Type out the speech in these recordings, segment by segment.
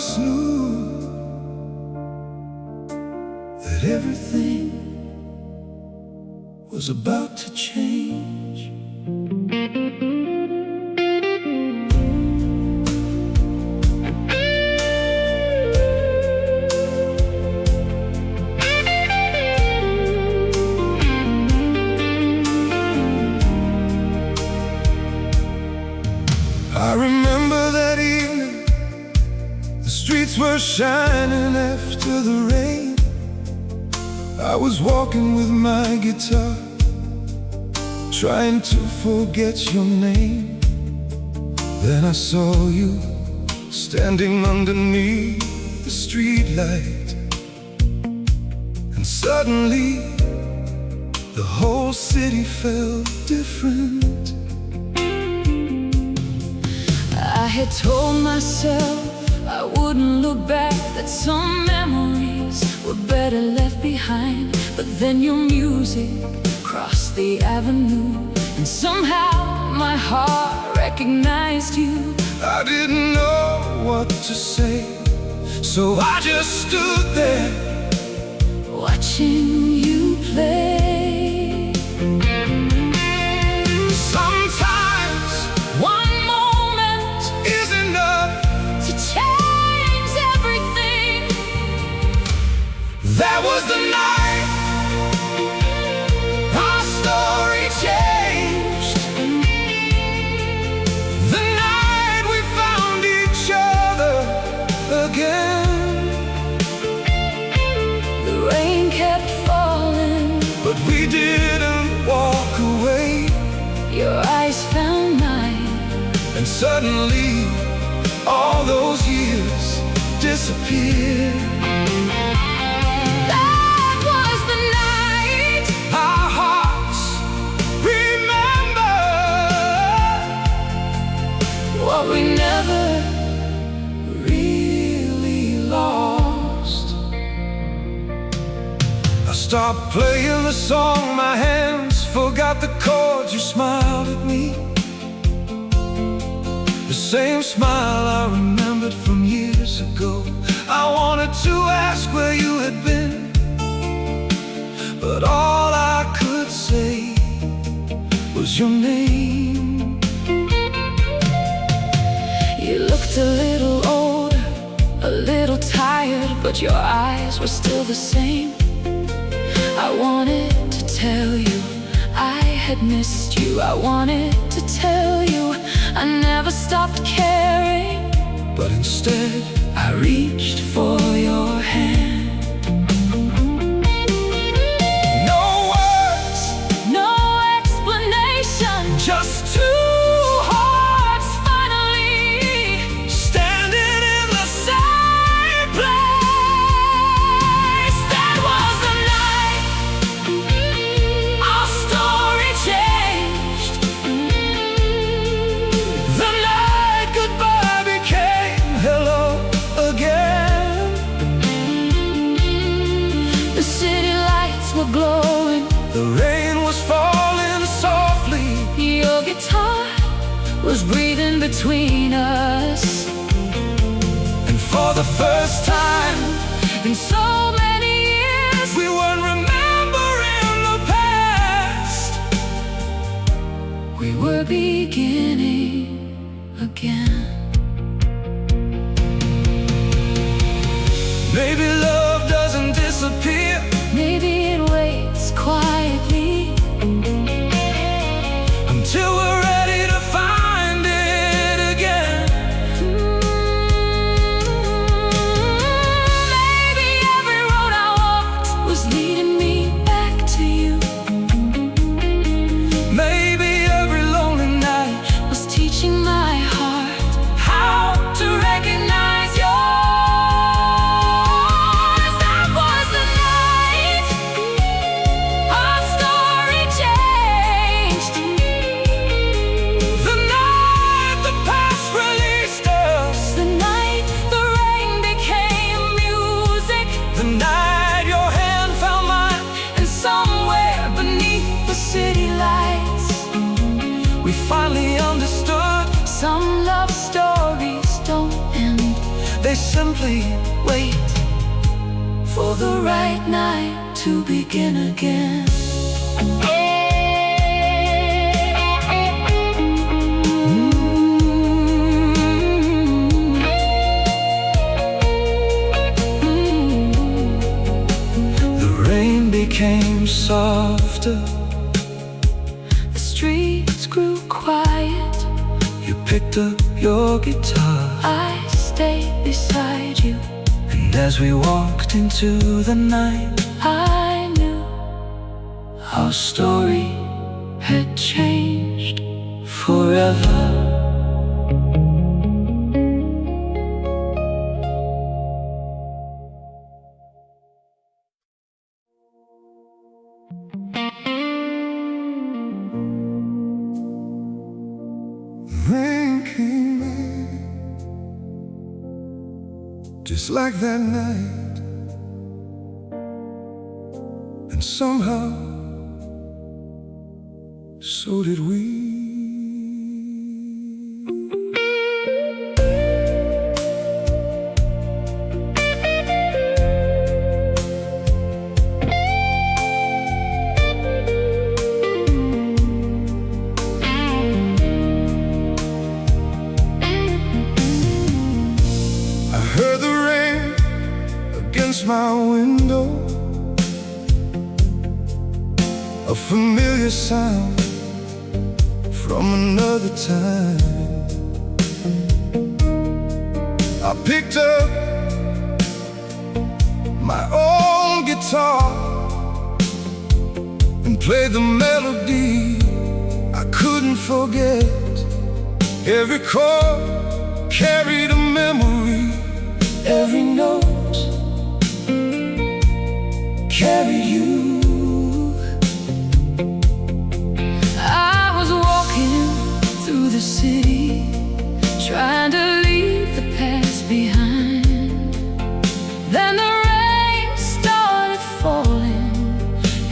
us knew that everything was about to change. I remember that evening, the streets were shining after the rain. I was walking with my guitar, trying to forget your name. Then I saw you standing underneath the streetlight, and suddenly the whole city felt different. I had told myself I wouldn't look back, that some memories were better left behind. But then your music crossed the avenue, and somehow my heart recognized you. I didn't know what to say, so I just stood there watching you play. Sometimes one moment is enough to change everything. That was the night our story changed, the night we found each other again. The rain kept falling, but we didn't walk away. your eyes found mine, And suddenly all those years disappeared. that was the night Our hearts remember what we never really lost. I stopped playing the song, my hands forgot the chords. You smiled at me, the same smile I remembered from years ago. I wanted to ask where you had been, but all I could say was your name. You looked a little older, a little tired, but your eyes were still the same. I wanted to tell you I had missed you. I wanted to tell you I never stopped caring, But instead I reached for your hand. no words, No explanation, just two hearts finally standing in the same place. That was the night our story changed, The night goodbye became hello again. the city lights were glowing, The rain was falling softly, your guitar was breathing between us. and for the first time In so many years we weren't remembering the past. we were beginning again. Maybe love doesn't disappear, Maybe it waits quietly until we're ready to find it again. Maybe every road I walked was leading me back to you. Maybe every lonely night Was teaching my heart how to recognize your They simply wait for the right night to begin again. The rain became softer, the streets grew quiet. you picked up your guitar, I stayed beside you, and as we walked into the night, I knew our story had changed forever. Rain came in, just like that night, and somehow, so did we. I heard the rain against my window, a familiar sound from another time. I picked up my own guitar and played the melody I couldn't forget. Every chord carried a memory, every note carried you. I was walking through the city, trying to leave the past behind. Then the rain started falling,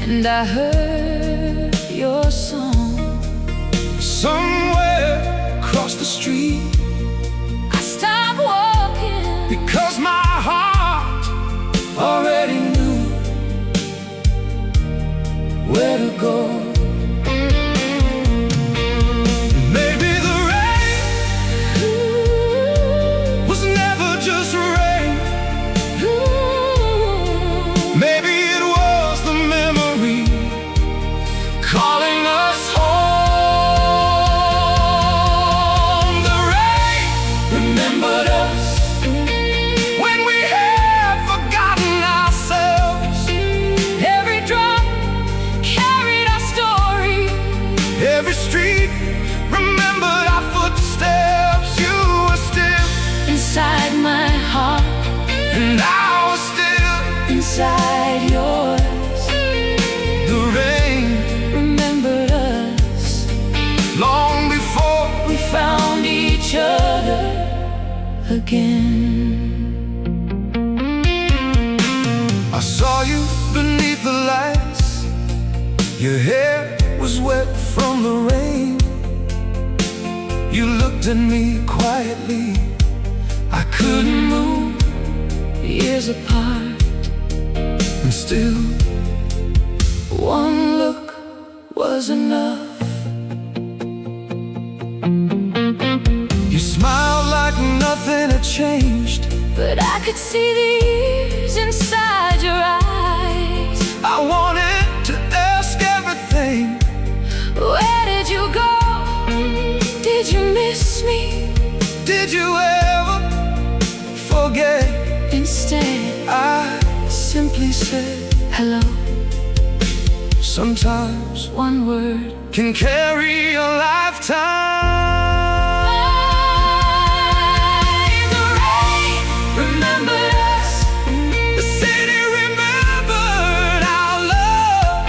and I heard your song. Somewhere across the street, I stopped walking because my heart already knew where to go. Maybe the rain was never just rain. Maybe it was the memory calling us home. The rain remembered us when we had forgotten ourselves. Every drop carried our story. Every street remembered our footsteps. You were still Inside my heart, and I was still. inside yours, The rain remembered us. long before We found each other again. I saw you beneath the lights. Your hair was wet from the rain. You looked at me quietly. I couldn't move, Years apart, and still one look was enough. you smiled like nothing had changed. But I could see the years inside your eyes. I wanted to ask everything. Where did you go? Did you miss me? Did you ever forget? Instead, I simply said, hello. sometimes One word can carry a lifetime. The rain remembered us. The city remembered our love.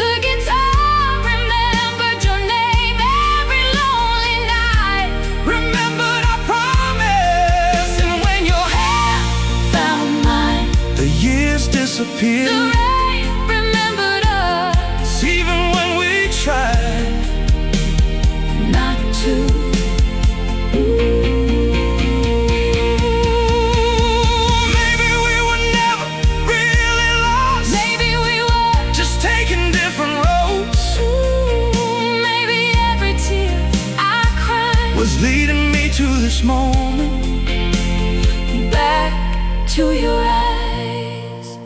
The guitar remembered your name. Every lonely night Remembered our promise. And when your hand found mine. the years The disappeared, rain remembered us. even when we tried Not to. to your eyes,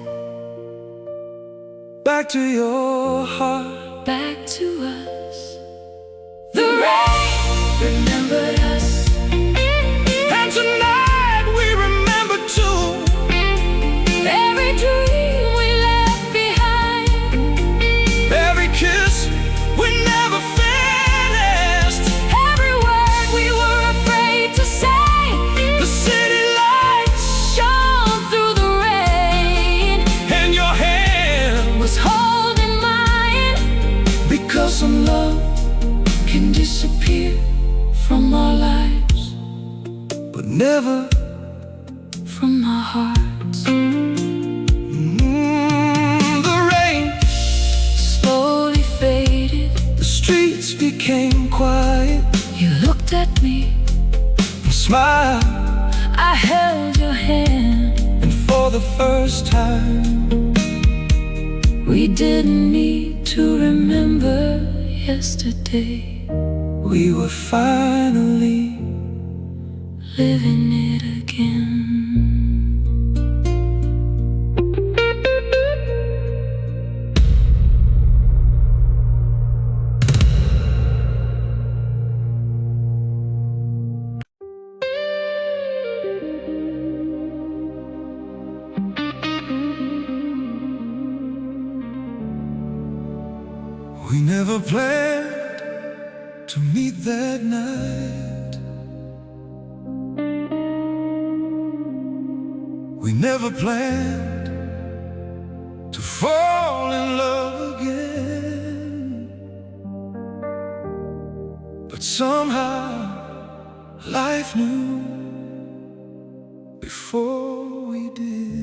back to your heart, back to us. The rain remembered us, and tonight we remember too. every dream we left behind, Every kiss we never finished, every word we were afraid to say. the city lights Shone through the rain, and your hand, was holding mine. because some love Can disappear from our lives, but never from our hearts. the rain. Slowly faded, The streets became quiet you looked at me, and smiled, I held your hand. and for the first time We didn't need to remember yesterday. we were finally Living it again. We never planned to meet that night. We never planned to fall in love again. But somehow life knew before we did.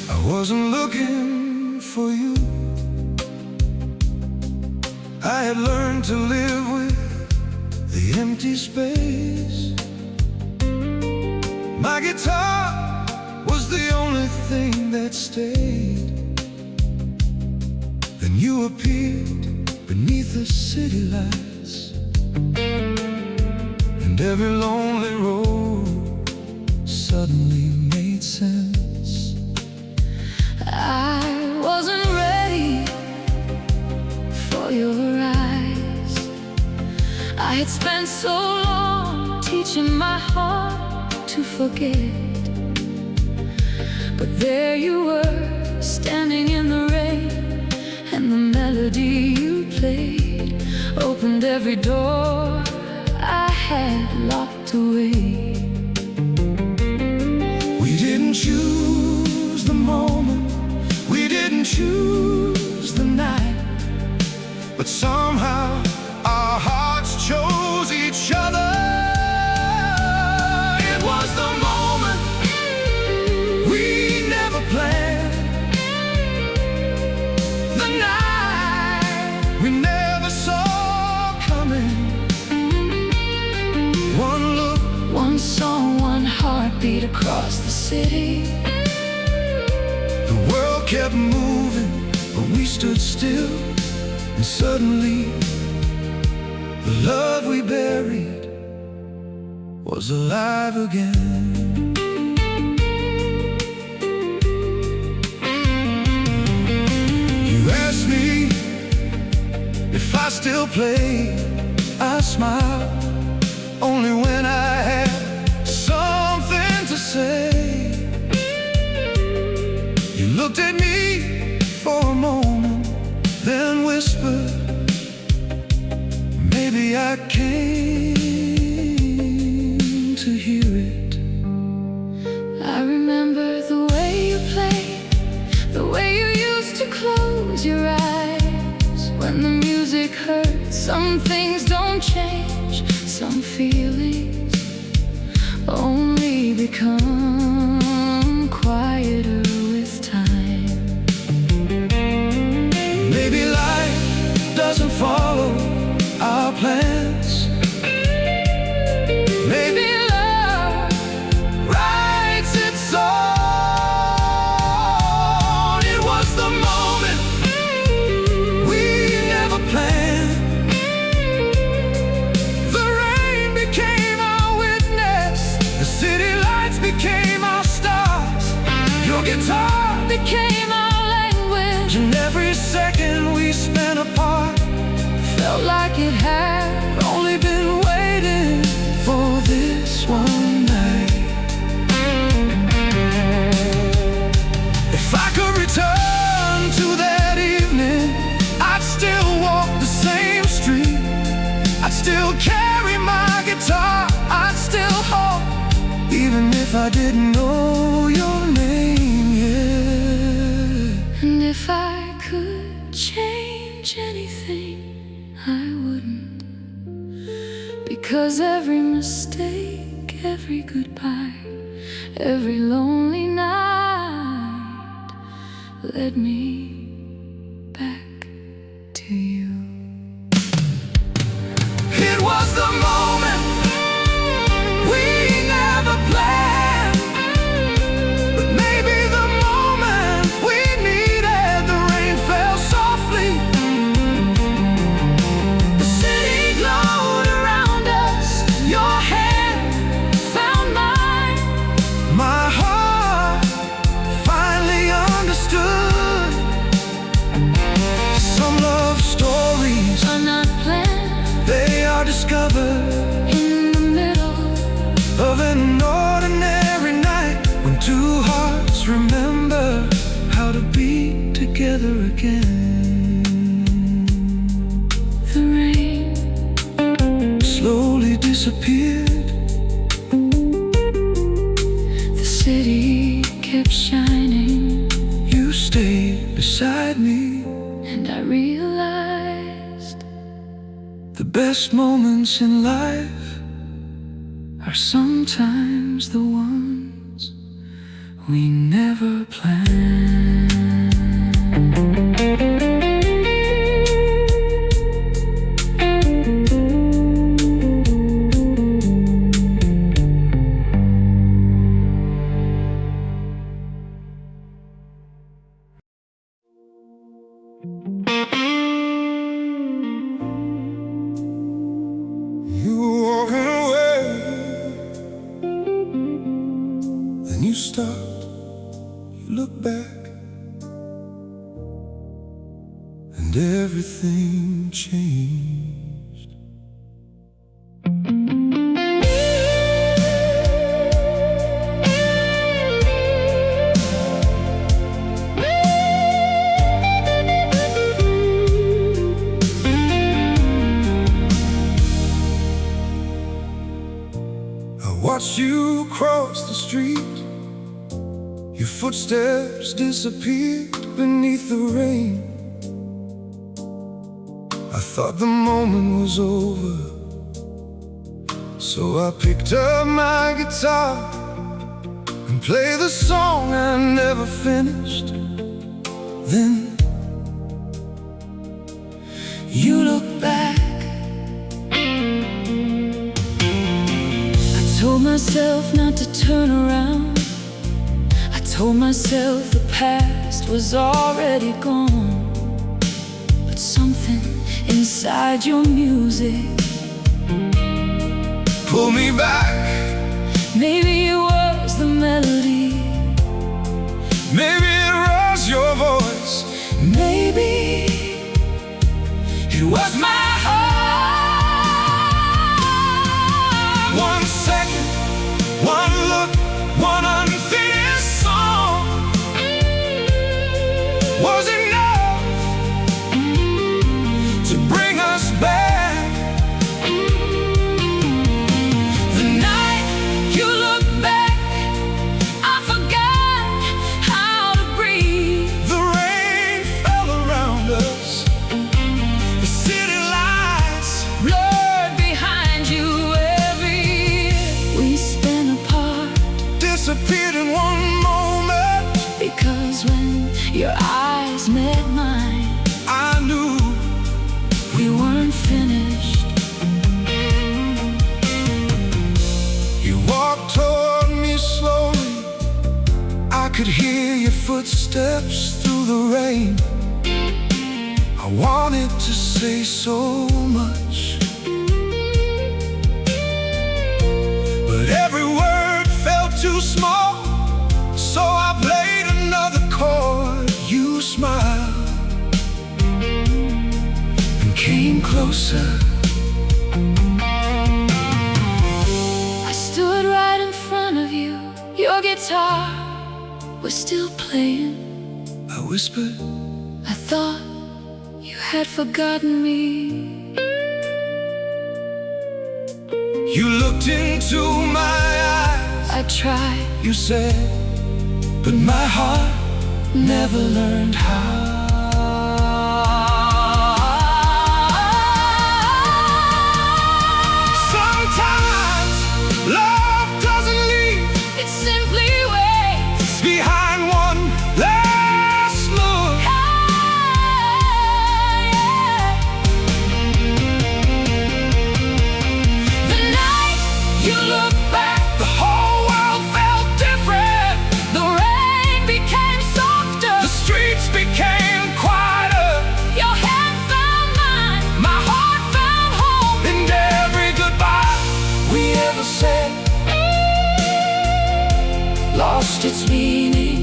I wasn't looking for you. I had learned to live with the empty space. My guitar was the only thing that stayed. Then you appeared beneath the city lights, and every lonely road suddenly made sense. I wasn't ready for your eyes. I had spent so long teaching my heart to forget, but there you were, standing in the rain, and the melody you played opened every door I had locked away. We didn't choose the moment, we didn't choose the night, but somehow our hearts chose each other. It was the moment we never planned, the night we never saw coming. One look, One song, one heartbeat across the city. the world kept moving, but we stood still. And suddenly, the love we buried was alive again. You asked me if I still play. I smiled, only when I had something to say. You looked at me for a moment, then whispered, maybe I came to hear it. I remember the way you played, the way you used to close your eyes when the music hurts. Some things don't change, some feelings only become quieter with time. Maybe life doesn't follow our plans. Maybe love writes its own. It was the moment we never planned. The rain became our witness. The city lights became our stars. Your guitar Became our language, and every second we spent apart felt like it had only been waiting for this one night. If I could return to that evening, I'd still walk the same street. I'd still carry my guitar. I'd still hope, even if I didn't know your name yet. And if I could change anything, I wouldn't. Because every mistake, every goodbye, every lonely night led me back to you. It was the moment we never planned, but maybe the moment we needed. The rain fell softly. The city glowed around us. Your hand found mine. My heart finally understood. Some love stories Are not planned they are discovered in the middle of an ordinary night, when two hearts remember how to be together again. the rain. Slowly disappeared. The city kept shining, You stayed beside me. and I realized The best moments in life are sometimes the ones we never planned. You walking away, then you stopped, you look back, and everything changed. I watched you cross the street. Your footsteps disappeared beneath the rain. I thought the moment was over, so I picked up my guitar and played the song I never finished. Then you look back. I told myself not to turn around. I told myself the past was already gone. But something inside your music pull me back. maybe it was the melody, Maybe it was your voice. maybe It was my heart. One second, one look, one unfinished song was enough to bring us back. The night you looked Your eyes met mine. I knew We weren't finished. you walked toward me slowly. I could hear your footsteps through the rain. I wanted to say so much, but every word felt too small. So I played another chord. You smiled and came closer. I stood right in front of you. Your guitar was still playing. I whispered, I thought you had forgotten me. you looked into my eyes. I tried, You said, but my heart never learned how. Sometimes love doesn't leave it simply waits behind one last look. The night you look back, The whole world felt different. the rain became softer. The streets became quieter. Your hand found mine, My heart found home. and every goodbye we ever said Lost its meaning.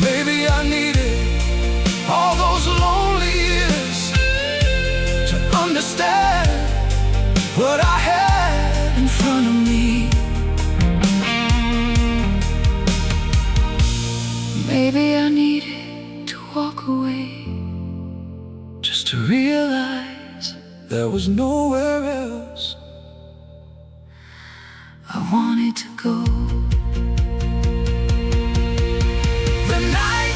maybe I needed all those lonely years to understand what I had in front of me. Maybe I needed to walk away Just to realize there was nowhere else. I wanted to go. The night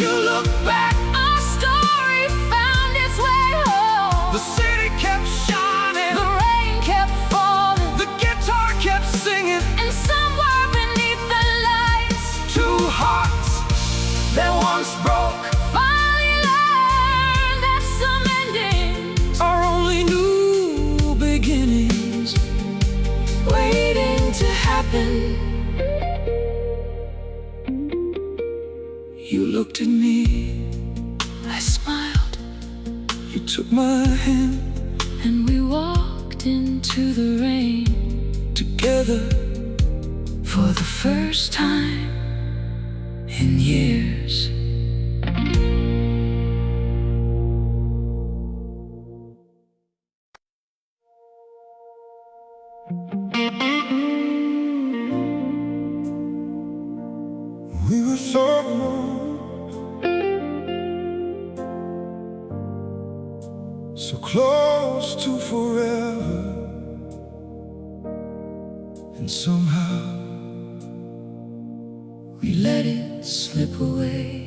you look back, Our story found its way home. the city kept shining, The rain kept falling, the guitar kept singing. and somewhere beneath the lights, Two hearts that once broke finally learned that some endings are only new beginnings. waiting to happen. You looked at me, I smiled, you took my hand, and we walked into the rain together for the first time in years. we were so alone, so close to forever, and somehow We let it slip away.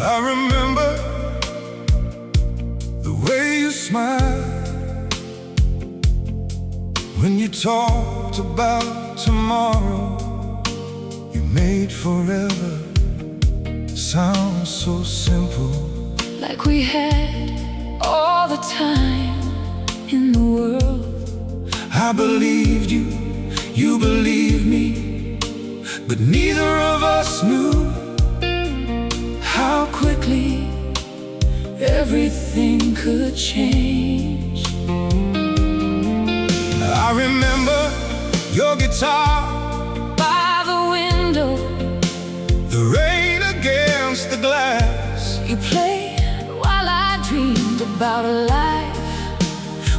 I remember the way you smiled when you talked about tomorrow. You made forever sound so simple. Like we had all the time in the world. I believed you, you believed me, but neither of us knew How quickly everything could change. I remember your guitar By the window, the rain against the glass. you played while I dreamed about a life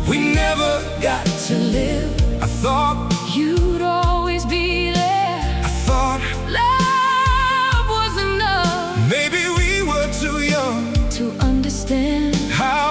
We never got to live. I thought, You'd always be there. I thought Love was enough maybe we were too young to understand how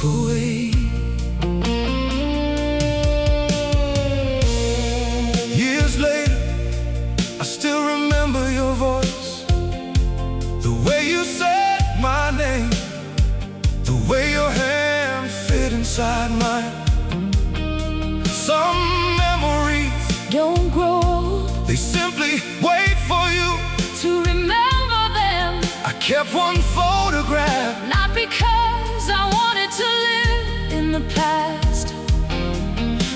slip away. Years later, I still remember your voice, the way you said my name, the way your hand fit inside mine. Some memories don't grow old, they simply wait for you to remember them. I kept one photograph, not because I wanted to live in the past,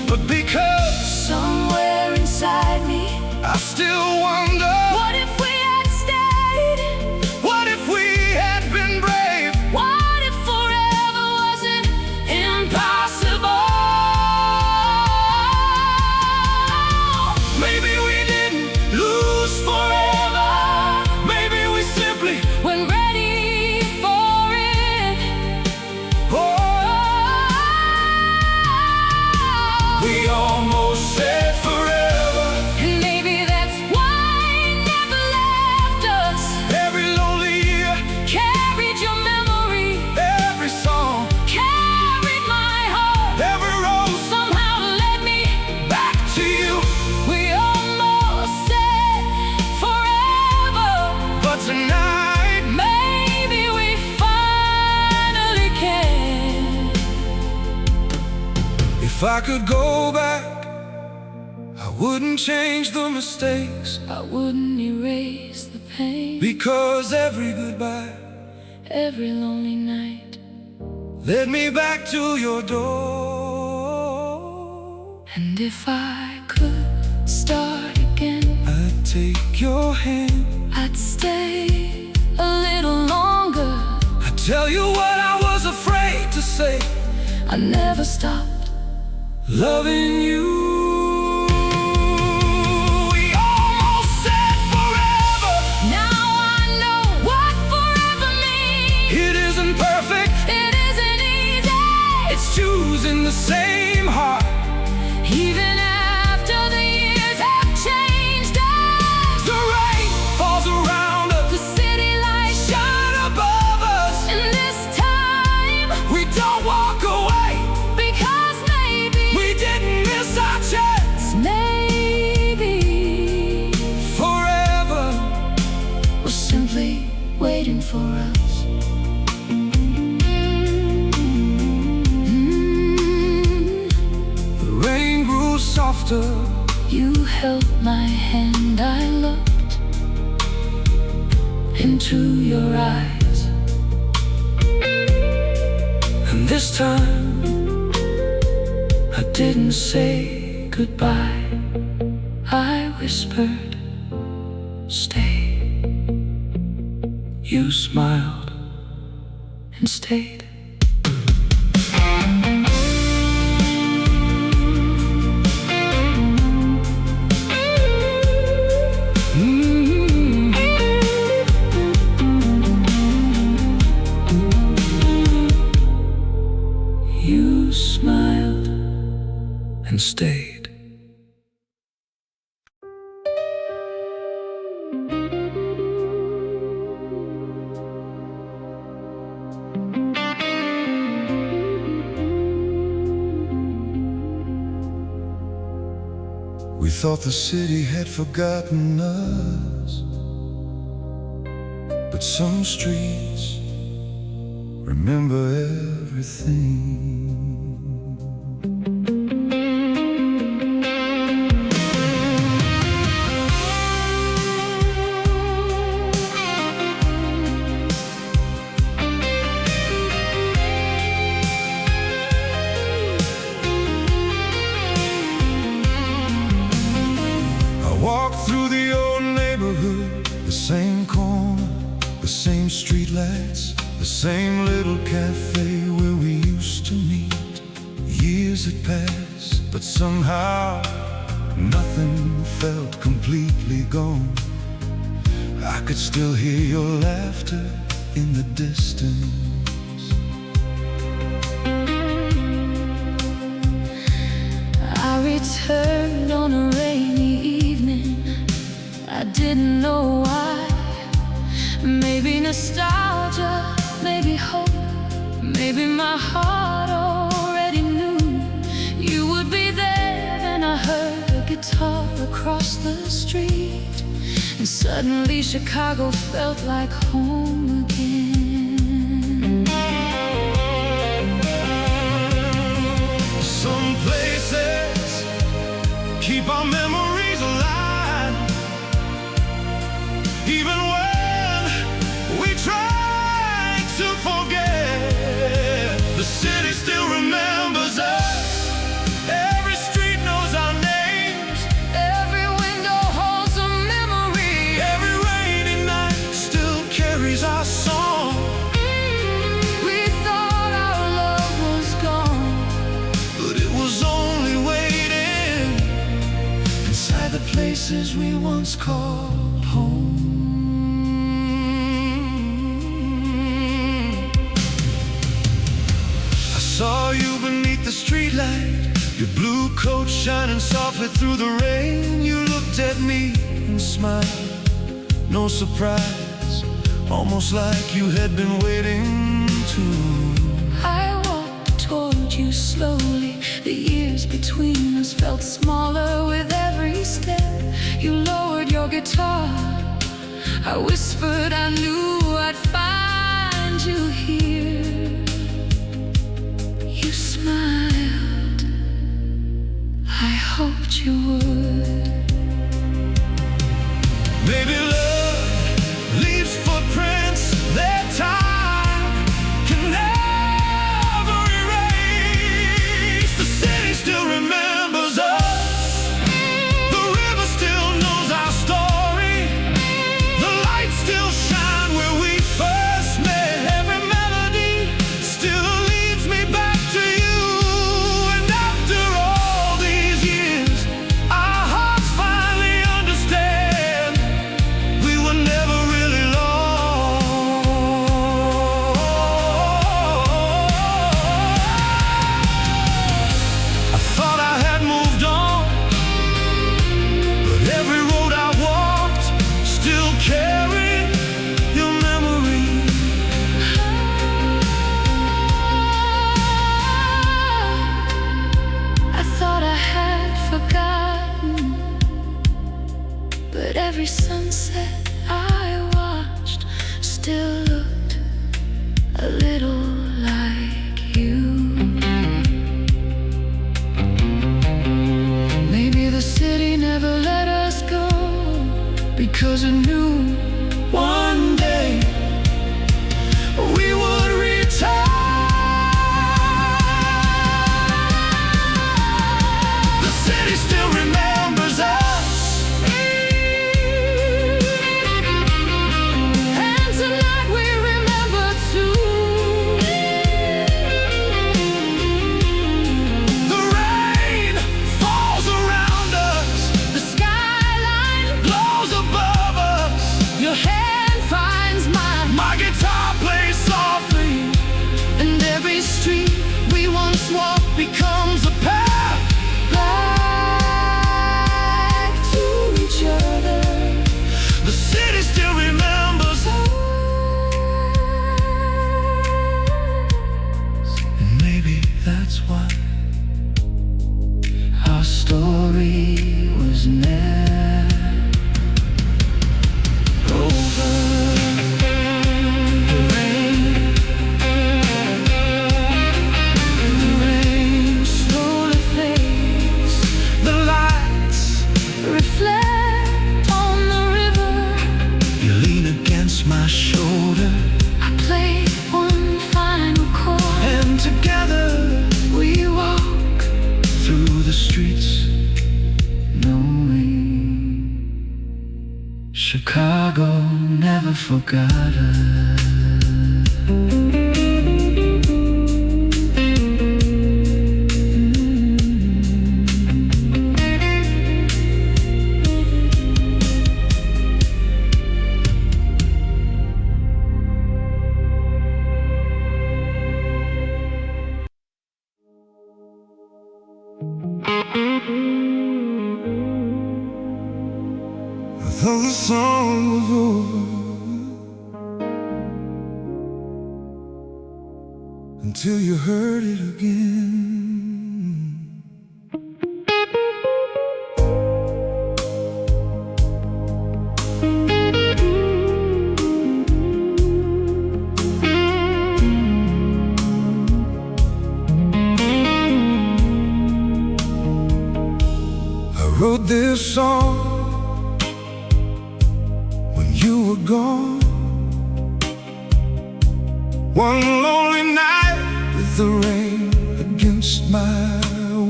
but because somewhere inside me I still wonder, what if we had stayed? what if we had been brave? What if forever wasn't impossible? Maybe we didn't lose forever. Maybe we simply When ready for it, we almost said forever. and maybe that's why it never left us. Every lonely year, Carried your memory, every song, carried my heart, every rose somehow led me. back to you. We almost said forever, But tonight, maybe we finally can. if I could go back, I wouldn't change the mistakes, I wouldn't erase the pain, because every goodbye every lonely night. led me back to your door. And if I could start again, I'd take your hand, I'd stay a little longer. I'd tell you what I was afraid to say, I never stopped loving you. We almost said forever. Now I know what forever means. It isn't perfect, It isn't easy, it's choosing the same heart. even after the years have changed us. The rain falls around us, The city lights shine above us, and this time, we don't walk away. because maybe We didn't miss our chance. maybe Forever was simply waiting for us. the rain grew softer, You held my hand, I looked into your eyes, and this time I didn't say goodbye. I whispered, stay. you smiled And stayed. You smiled and stayed. We thought the city had forgotten us, but some streets remember everything. Walk through the old neighborhood, the same corner, the same streetlights, the same little cafe where we used to meet. Years had passed, but somehow nothing felt completely gone. I could still hear your laughter in the distance. I returned on a rainy evening. I didn't know why. Maybe nostalgia, maybe hope, Maybe my heart already knew you would be there. Then I heard a guitar across the street, and suddenly Chicago felt like home again. Some places keep our memories alive, even when we try to forget. The city still remembers us. Every street knows our names. Every window holds a memory. Every rainy night still carries our song. We thought our love was gone, But it was only waiting inside the places we once called home. I saw you beneath the streetlight, your blue coat shining softly through the rain. You looked at me and smiled, no surprise, almost like you had been waiting to. I walked toward you slowly. The years between us felt smaller with every step. You lowered your guitar. I whispered I knew I'd find you here. You smiled. I hoped you would. Maybe love leaves footprints that time can never erase. The city still remembers us. The river still knows our story. The lights still shine where we first met. Every melody still leads me back to you. And after all these years, our hearts finally understand we were never really lost. I thought I had moved on, but every road I walked still carried your memory. I thought I had forgotten, but every sunset I watched still looked a little like you. Maybe the city never let us go because it knew one day we would return. The city still remembers us. And tonight we remember too. The rain falls around us. The skyline, Blows above us. your hand finds mine, My guitar plays softly. and every street we once walked becomes a path back to each other. The city still remembers us. And maybe that's why our story was never over. The rain Slowly fades, the lights, reflect on the river. you lean against my shoulder, I play one final chord. and together We walk through the streets, knowing Chicago never forgot us. Though the song was over, until you heard it again. I wrote this song when you were gone. One lonely night with the rain against my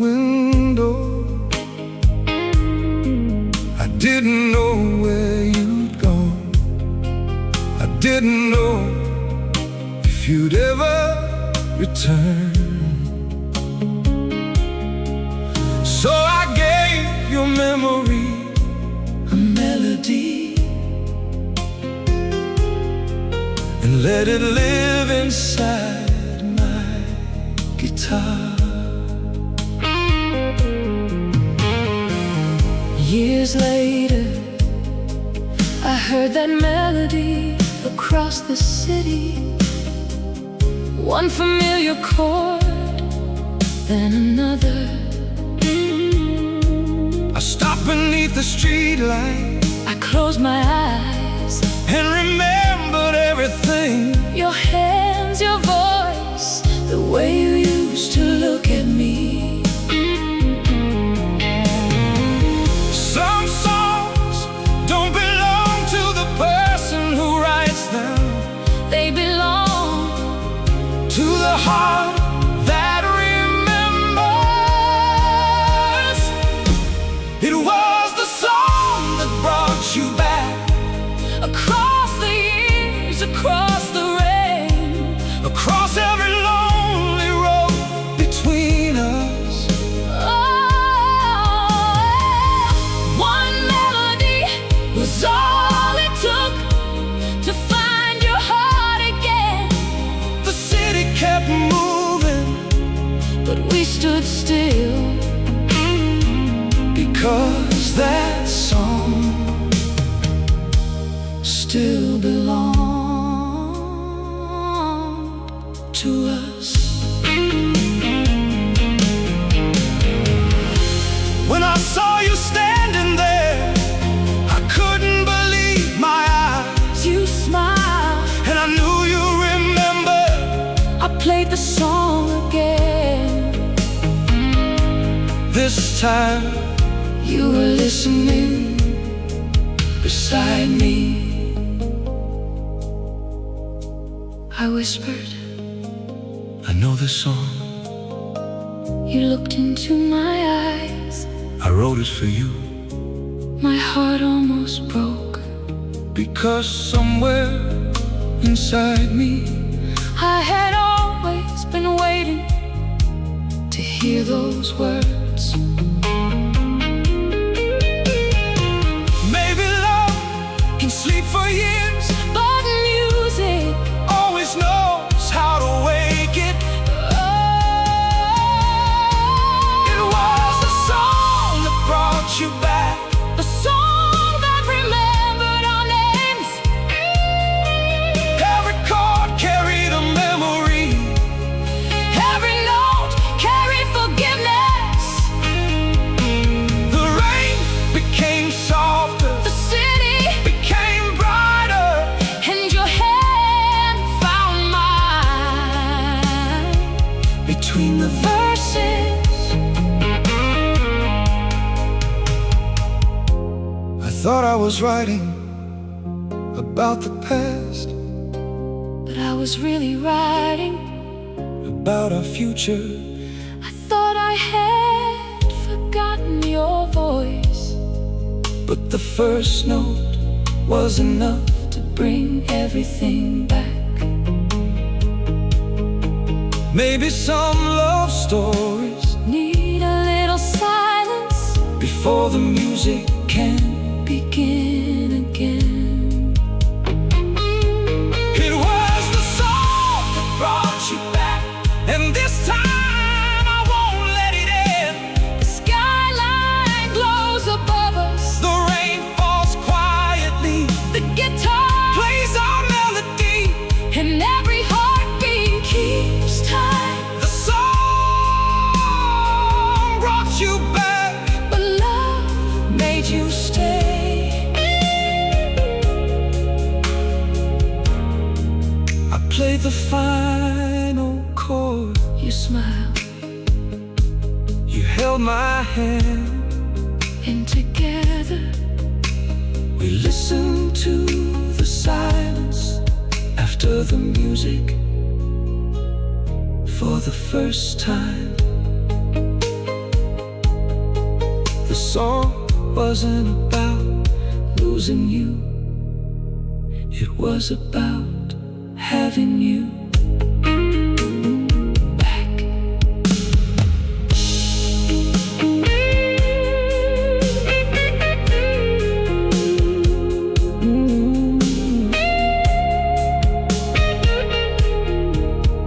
window, I didn't know where you'd gone. I didn't know if you'd ever return. So I gave your memory a melody and let it live inside my guitar. Years later, I heard that melody across the city. One familiar chord, then another. I stopped beneath the streetlight, I closed my eyes and remembered everything. Your hands, your voice, the way you used to look at me. Some songs don't belong to the person who writes them. They belong to the heart that remembers. It was the song that brought you back across the years, across the rain, across every lonely road between us. Oh, one melody was all it took to find your heart again. The city kept moving, but we stood still because that song still belonged to us. When I saw you standing there, I couldn't believe my eyes. You smiled, and I knew you remembered. I played the song again. This time you were listening beside me. I whispered, I know this song. you looked into my eyes. I wrote it for you My heart almost broke because somewhere inside me I had always been waiting to hear those words. maybe love can sleep for years, But music, always knows how to wake it. It was the song that brought you back, the song that remembered our names. every chord carried a memory, Every note carried forgiveness. the rain became softer, The city became brighter, and your hand found mine between the verses. I thought I was writing about the past, But I was really writing. about our future. I thought I had forgotten your voice, But the first note was enough to bring everything back. Maybe some love stories Need a little silence before the music can begin again. It was the song that brought you back, and this time I won't let it end. The skyline glows above us. The rain falls quietly, The guitar plays our melody. and every heartbeat keeps time. played the final chord. You smiled, You held my hand. and together We listened to the silence after the music for the first time. The song wasn't about losing you, it was about having you back.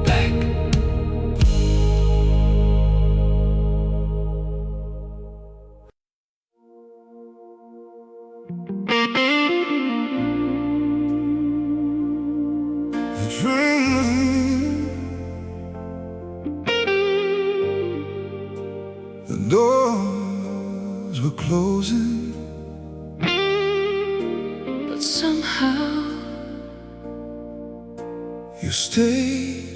Back. The doors were closing. but somehow You stayed.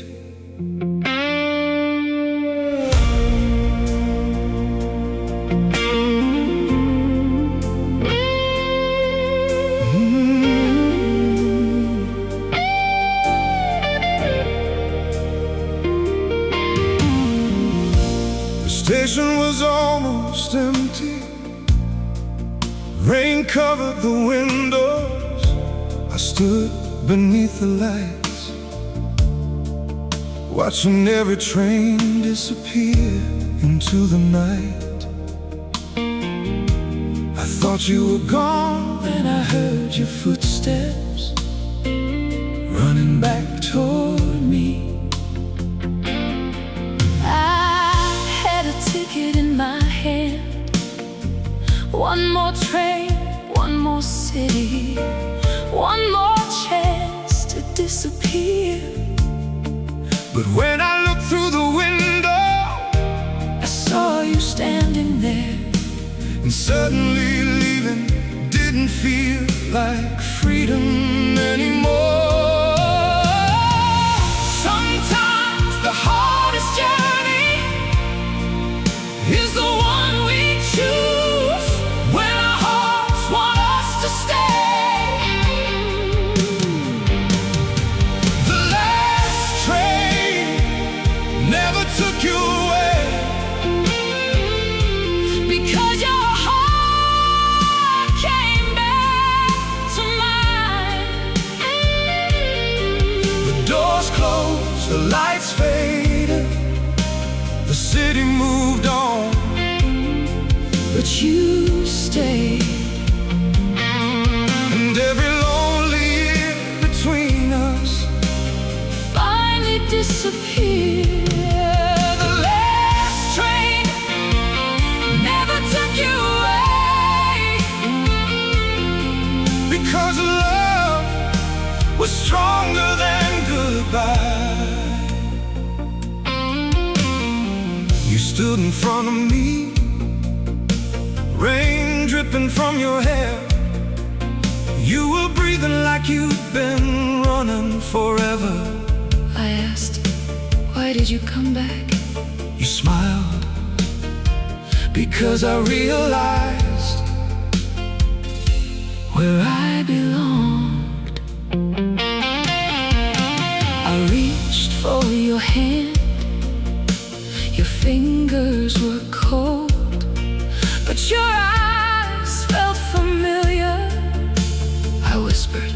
The station was almost empty. Rain covered the windows. I stood beneath the lights, watching every train disappear into the night. I thought you were gone, then I heard your footsteps running back toward me. I had a ticket in my hand. One more train, one more city, one more chance to disappear. But when I looked through the window, I saw you standing there. and suddenly leaving didn't feel like freedom anymore. Sometimes the hardest journey is the one we choose, when our hearts want us to stay. The last train never took you away, Because your heart came back to mine. the doors closed, the lights faded, the city moved on. But you stayed. And every lonely year between us Finally disappeared. the last train Never took you away. because love was stronger than goodbye. You stood in front of me, rain dripping from your hair. You were breathing like you'd been running forever. I asked, why did you come back? You smiled because I realized Where I belonged. I reached for your hand. Your fingers were cold, but your eyes felt familiar. I whispered.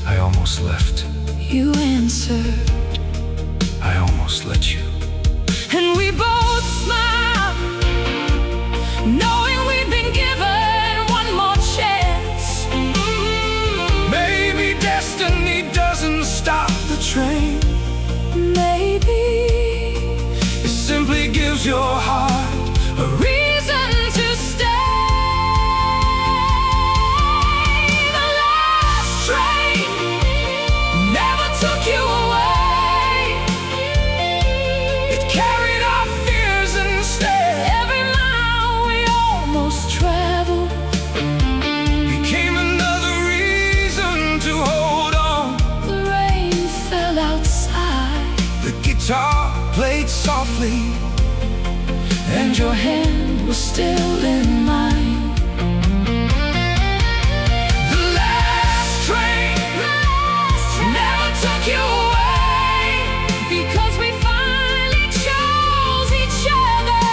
I almost left. You answered. I almost let you. And we both smiled, knowing we'd been given one more chance. Maybe destiny doesn't stop the train. Maybe It simply gives your heart a reason to stay. The last train never took you away. It carried our fears instead. Every mile we almost traveled Became another reason to hold on. The rain fell outside. softly, and your hand was still in mine. The last train never took you away, Because we finally chose each other.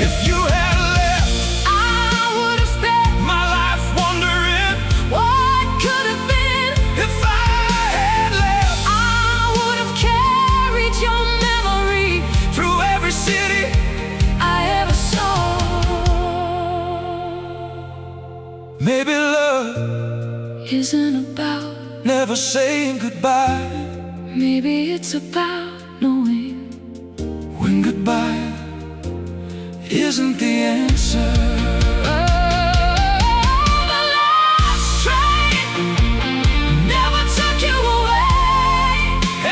if you had left I would have spent my life wondering what could have been. if I had left I would have carried your memory through every city. I ever saw. Maybe love Isn't about, never saying goodbye, maybe it's about knowing when goodbye isn't the answer. the last train never took you away.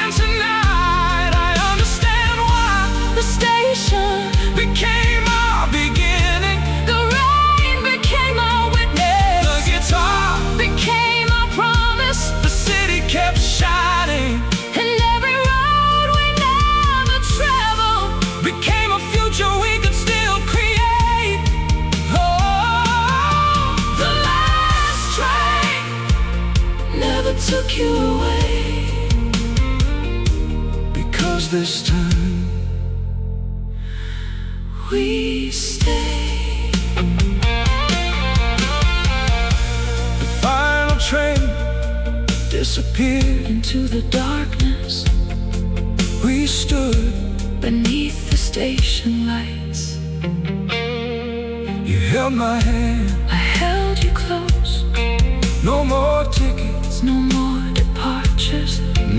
And tonight I understand why The station, became our beginning. the rain became our witness. The guitar, Became our promise. the city kept shining, And every road we never traveled became a future we could still create. Oh, the last train never took you away. because this time We stayed. the final train disappeared. Into the darkness We stood, beneath the station lights. you held my hand. I held you close. No more tickets, No more departures.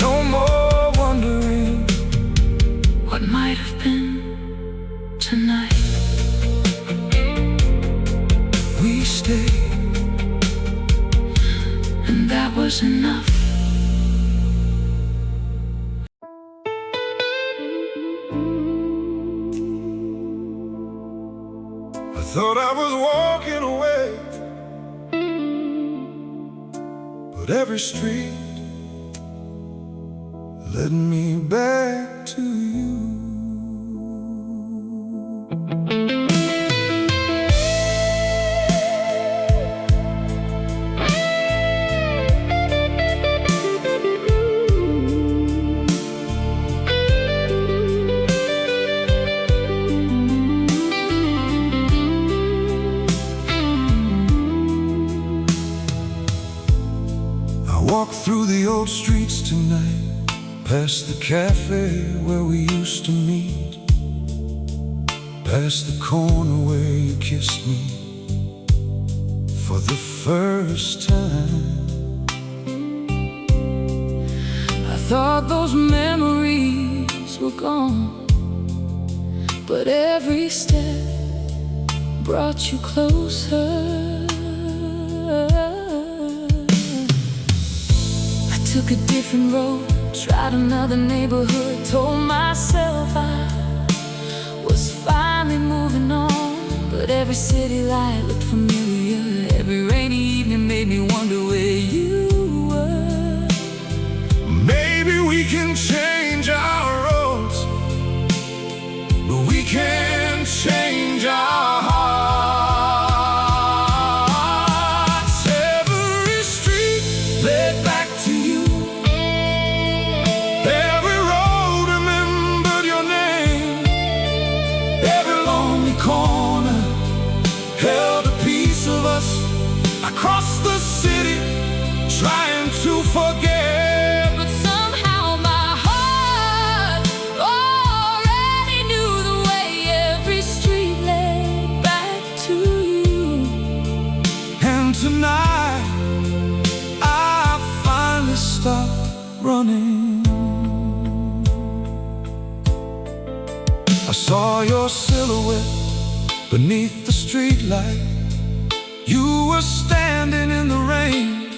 no more wondering. What might have been tonight. We stayed, And that was enough. I thought I was walking away, but every street led me back to you. I walk through the old streets tonight, past the cafe where we used to meet, past the corner where you kissed me for the first time. I thought those memories were gone, but every step brought you closer. I took a different road, tried another neighborhood, told myself I was finally moving on. But every city light looked familiar. Every rainy evening made me wonder where you were. Maybe we can change our roads, but we can't change our hearts. Every street led back to you. Every road remembered your name. Every lonely corner held a piece of us. Across the city, trying to forget. But somehow my heart already knew the way every street led back to you. And tonight I finally stopped running. I saw your silhouette beneath the streetlight. You were standing in the rain,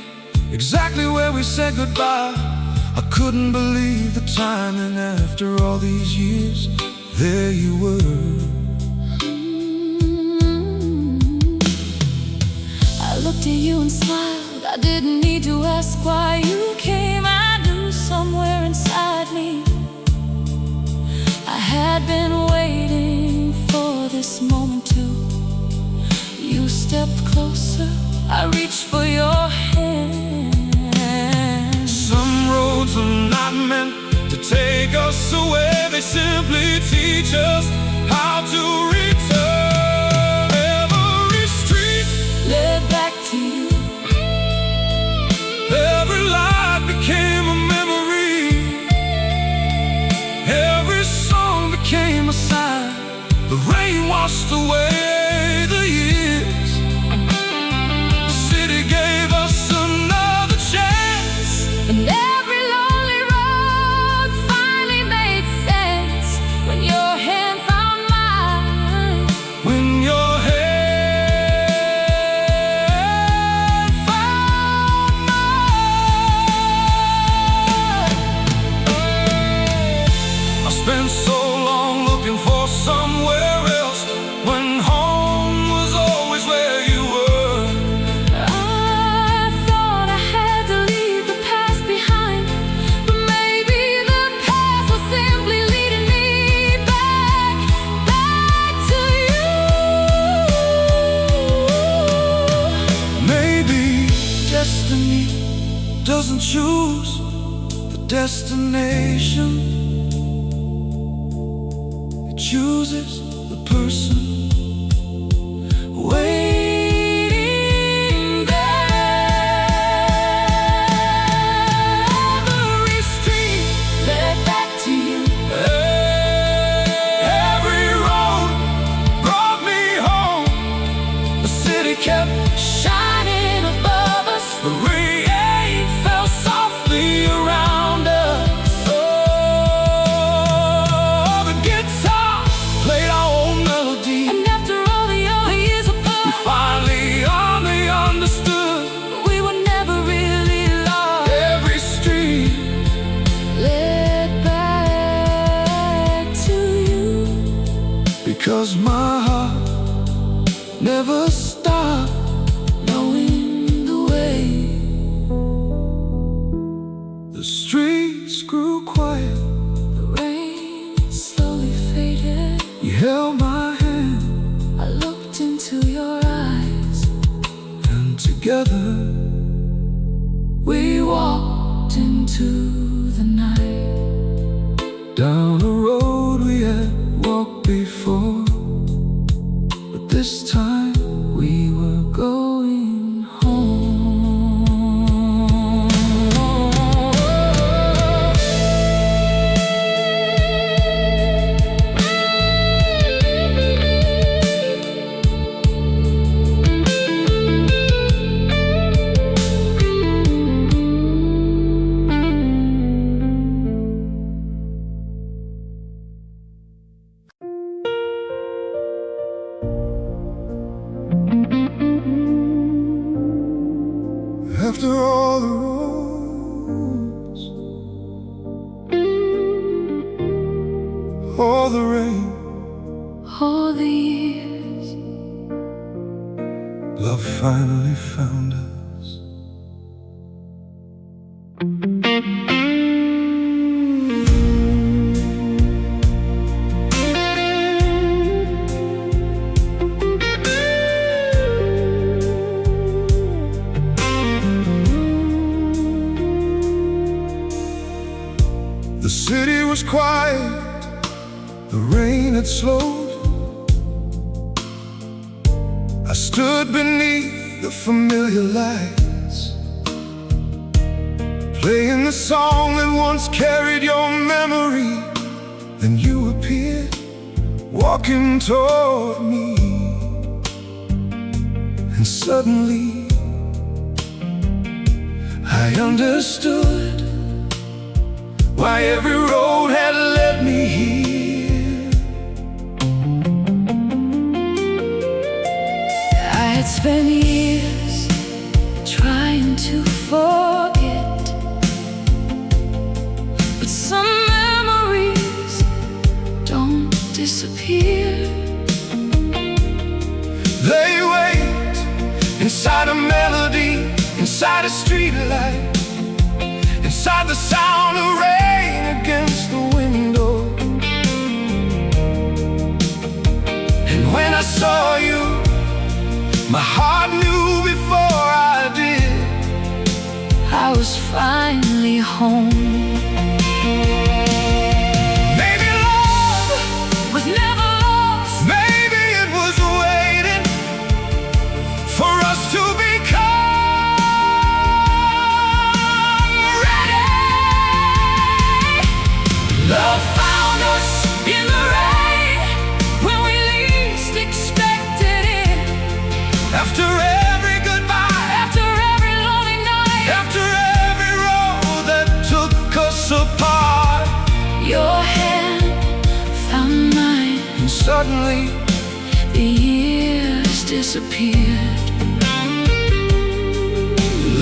exactly where we said goodbye. I couldn't believe the timing. After all these years, there you were. I looked at you and smiled. I didn't need to ask why you came. I knew had been waiting for this moment too. You stepped closer, I reached for your hand. Some roads are not meant to take us away, they simply teach us how to return. Every street led back to you. Every light became a memory. Every song became a sign. The rain washed away the years. The city gave us another chance. And every lonely road finally made sense when your hand found mine. When your hand found mine. I spent so long looking for somewhere else, when home was always where you were. I thought I had to leave the past behind, but maybe the past was simply leading me back to you. Maybe destiny doesn't choose the destination, it chooses the person waiting there. Every street led back to you. Every road brought me home. The city kept Shining above us, the rain fell softly around us. Oh, the guitar played our own melody. and after all the years apart, Finally, understood we were never really lost. every street. Led back to you. Because my heart never stopped Knowing the way. The streets grew quiet. The rain slowly faded. You held my hand, I looked into your eyes. and together We walked into the night. down a road we had walked before, but this time we were going home. After all the roads, all the rain, All the years, love finally found us. The city was quiet, the rain had slowed. I stood beneath the familiar lights, playing the song that once carried your memory. Then you appeared, walking toward me, and suddenly I understood why every road had led me here. I had spent years trying to forget, but some memories don't disappear. They wait inside a melody, inside a streetlight, inside the sound of rain against the window. I saw you, my heart knew before I did. I was finally home. Maybe love Was never lost. maybe it was waiting for us to become ready. Love found us in the rain when we least expected it. After every goodbye, After every lonely night, after every road that took us apart, your hand found mine. and suddenly The years disappeared.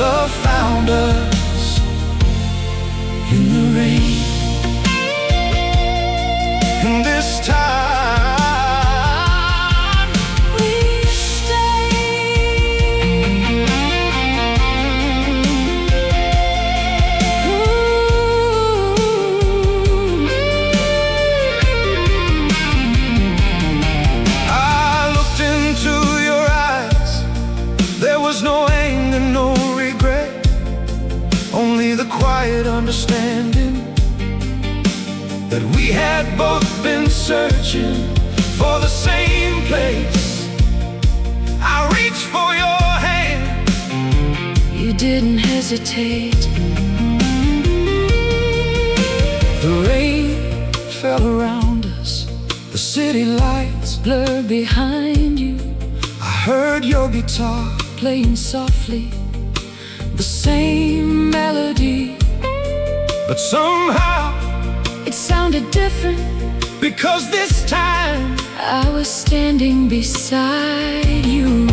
love found us in the rain. And this time We stayed. I looked into your eyes. There was no anger, no regret, only the quiet understanding that we had both been searching for the same place. I reached for your hand. You didn't hesitate. The rain fell around us, the city lights Blurred behind you, I heard your guitar, playing softly, the same melody. but somehow, It sounded different. because this time I was standing beside you.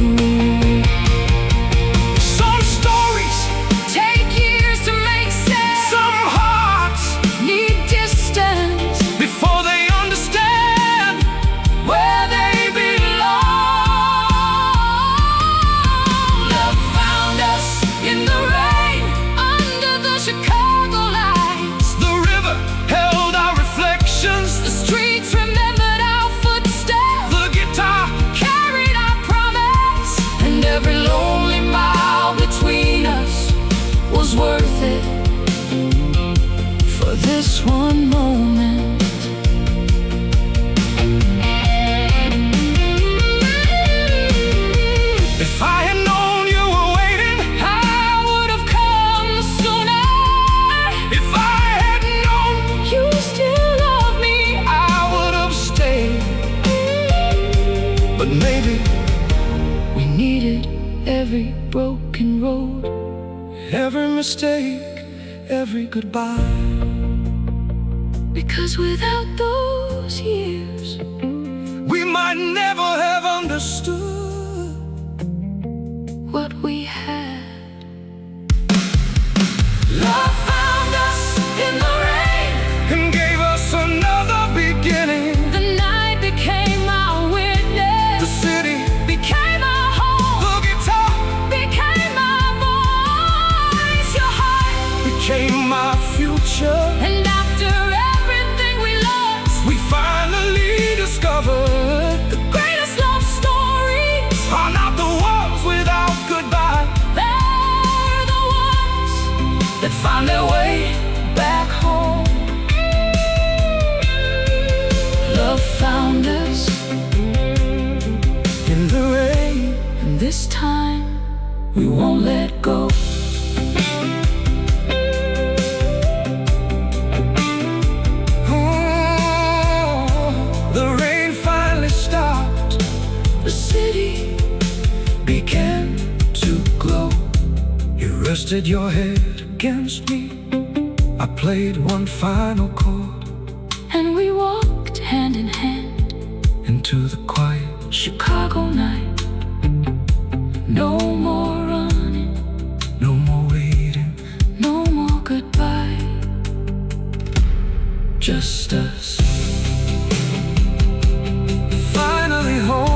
some stories, Take years to make sense. some hearts, Need distance before they understand. where they belong. Love found us in the rain, under the Chicago lights. The river held our reflections, The streets remembered our footsteps, the guitar carried our promise, and every lonely mile between us was worth it for this one moment. If I had known you were waiting, I would have come sooner. if I had known, You still love me. I would have stayed. But maybe We needed every broken road. every mistake, every goodbye, Because without those years, we might never have understood what we had. love found us in the rain and gave us another beginning. The night became our witness, The city, became our home, the guitar became our voice. Your heart, became my future. and after everything we lost, We finally discovered the greatest love stories are not the ones without goodbye. they're the ones That find their way back home. Love found us in the rain. and this time we won't let go. Oh, the rain finally stopped. The city Began to glow. You rested your head against me. I played one final chord and we walked hand in hand into the quiet. Chicago night. No more running, No more waiting, no more goodbye. just us. Finally home.